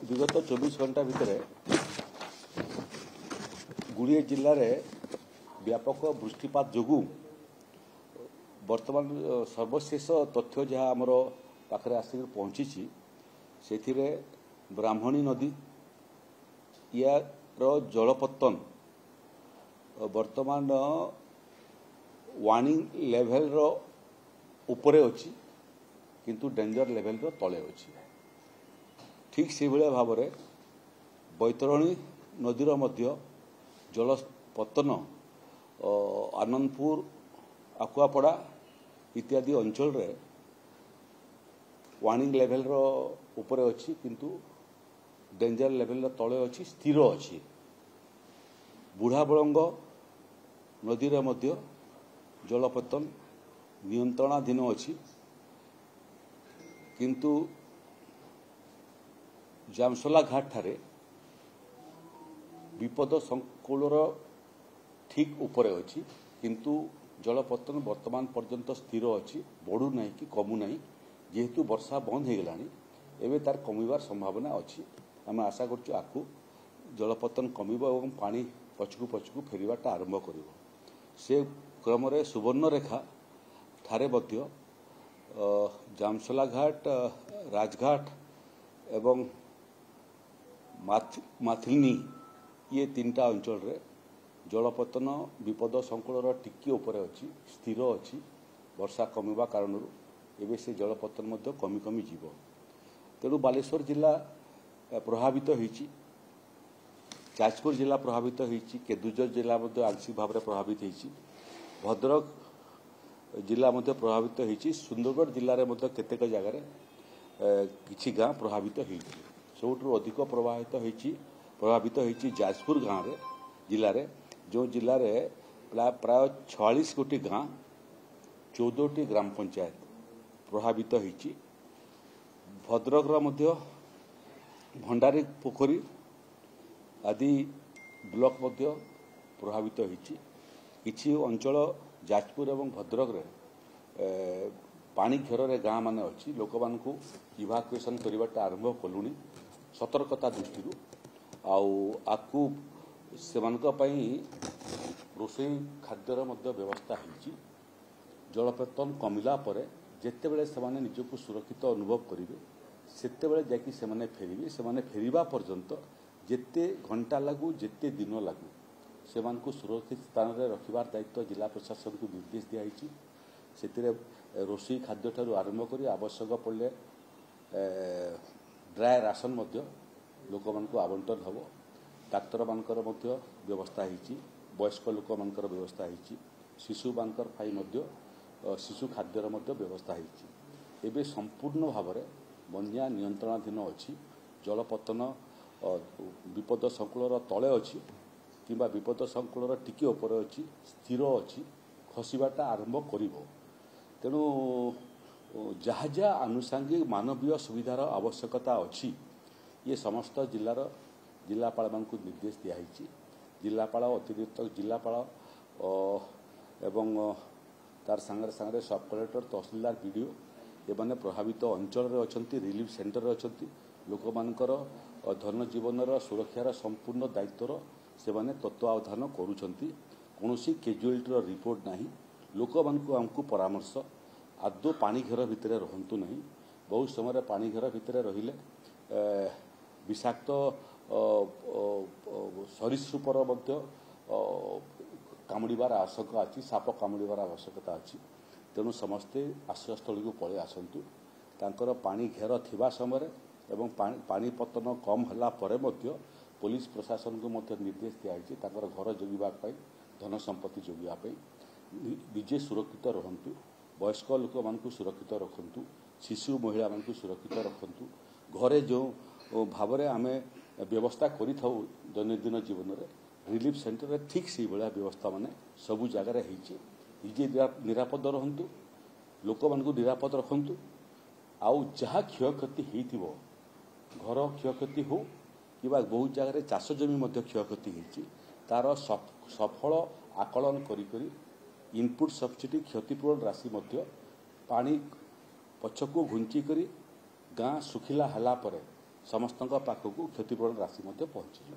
विगत 24 घंटा भितर गुड़िए जिले में व्यापक वृष्टिपात जोगु वर्तमान सर्वशेष तथ्य जहाँ आमर पाखे आसिक पहुँची से ब्राह्मणी नदी यार जलपतन वर्तमान वार्निंग लेवल रो उपरे अच्छी किंतु डेंजर लेवल रो तले अच्छी ठीक से भाव में बैतरणी नदीर मध्य जलपतन आनंदपुर आकुआपड़ा इत्यादि अंचल रे वार्निंग लेवल रो उपरे अच्छी किंतु डेंजर लेवल रो तले अच्छी स्थिर अच्छी बुढ़ाबलंग नदी रे मध्य जलपतन नियंत्रणाधीन अच्छी किंतु जामसला घाट ठारे विपद संकुलर ठीक उपरे अच्छी किंतु जलपतन वर्तमान पर्यंत स्थिर अच्छी बढ़ू ना कि कमु ना जेहेतु वर्षा बंद हो गलानी एवं तार कमिबार संभावना अच्छी आम आशा करछु आकु जलपतन कमिबो एवं पानी पछकु पछकु फेरिबाटा आरंभ करिवो से क्रम रे सुवर्णरेखा ठारे मध्य जामसला घाट राजघाट एवं माथिलनी ये तीनटा अंचल रे जलपतन विपद संकुलर टिके ऊपर अच्छी स्थिर अच्छी वर्षा कमिबा कारण एवं से जलपतन मध्य कमी कमी जीव तेणु बालेश्वर जिला प्रभावित होईची जाजपुर जिला प्रभावित होईची केदुझर जिला मध्य आंशिक भाव में प्रभावित होईची भद्रक जिला मध्य प्रभावित होईची सुंदरगढ़ जिले में मध्य केतेक जगार किछि गाँ प्रभावित होईची सबुठु अधिक प्रभावित होईची जाजपुर गाँव रे जिले रे जो जिले रे प्राय 46 गोटी गाँ 14टी ग्राम पंचायत प्रभावित होईची भद्रक मध्य भंडारी पोखरी आदि ब्लॉक मध्य प्रभावित होईची किछि अंचल जाजपुर एवं भद्रक रे पानी घेर रे गाँ माने अच्छी लोक मानकु इवाकुएसन करबाटा आरंभ कलुनी सतर्कता दृष्टि आकु सेमानक पई रोषेई खाद्यर मध्य व्यवस्था होईची जलपतन कमिला परे जेते बेले सेमाने निजको सुरक्षित अनुभव करिवे सेते बेले जाकी सेमाने फेरिवे सेमाने फेरिबा पर्यंत जेते घंटा लागू जेते दिन लागू सेमानकु सुरक्षित स्थान रे रखिबार दायित्व जिला प्रशासन को निर्देश दिया होईची सेतिरे रोषेई खाद्य ठारू आरंभ करी आवश्यक पड़ले ड्राय राशन मध्य लोक मानकु आवंटन हबो डाक्तर मानकर मध्य व्यवस्था होईची वयस्क लोक मानकर व्यवस्था होईची शिशु मानकर फाई मध्य शिशु खाद्यर मध्य व्यवस्था होईची एबे संपूर्ण भाव में बन्या नियंत्रणाधीन अच्छी जलपतन विपद संकुलर तले अच्छी किंबा विपद संकुलर टिके ऊपर अच्छी स्थिर अच्छी खसबाटा आरंभ करिवो तेणु जहाँ जहाँ आनुषंगिक मानवीय सुविधार आवश्यकता अच्छी ये समस्त जिलार जिलापाल मानकु निर्देश दिखाई जिलापाल अतिरिक्त जिलापाल एवं तार सांगे सांगे सब कलेक्टर तहसीलदार बीडीओ एमाने प्रभावित अंचल रे अछंती रिलीफ सेंटर अछंती लोक मानकर धन जीवनर सुरक्षार संपूर्ण दायित्वर से माने तत्वावधान करूछंती कोनोसी कैजुअलिटीर रिपोर्ट नाही लोक मानकु हमकु परामर्श आदौ पानी घेर भितर रहंतु नहीं बहुत समय पानी घेर भितर रहिले विषाक्त सरीसृपर मध्य कामुड़ार आशंका अच्छी साप कामुड़ार आवश्यकता अच्छी तेणु समस्ते आश्रयस्थल को पलि आसतु तांकर पानी घेर थिबा समय एवं पानी पतन कम होला परे मध्य पुलिस प्रशासन को मध्य निर्देश दिखाई तांकर घर जोगिबा धन संपत्ति जोगिबा निजे सुरक्षित रहंतु वयस्क लोक मानकु सुरक्षित रखंतु शिशु महिला मानकु सुरक्षित रखंतु घरे जो भाव में आम व्यवस्था करि थाउ दैनंदिन जीवन में रिलीफ सेंटर रे ठीक से भाया व्यवस्था माने सबु जगार होईची निजे निरापद रहंतु लोक मानकु निरापद रखंतु आउ जहाँ क्षयक्षति होइथिबो घर क्षयक्षति हो कि बहुत जगह चाष जमी मध्य क्षयक्षति होईची तार सफल आकलन करी इनपुट सब्सिडी क्षतिपूरण राशि मध्य पानी पछकु घुंची करी गाँ सुखिला हला परे ସମସ୍ତଙ୍କ ପାଖକୁ କ୍ଷତିପୂରଣ ରାଶି ମଧ୍ୟ ପହଞ୍ଚିଯିବ।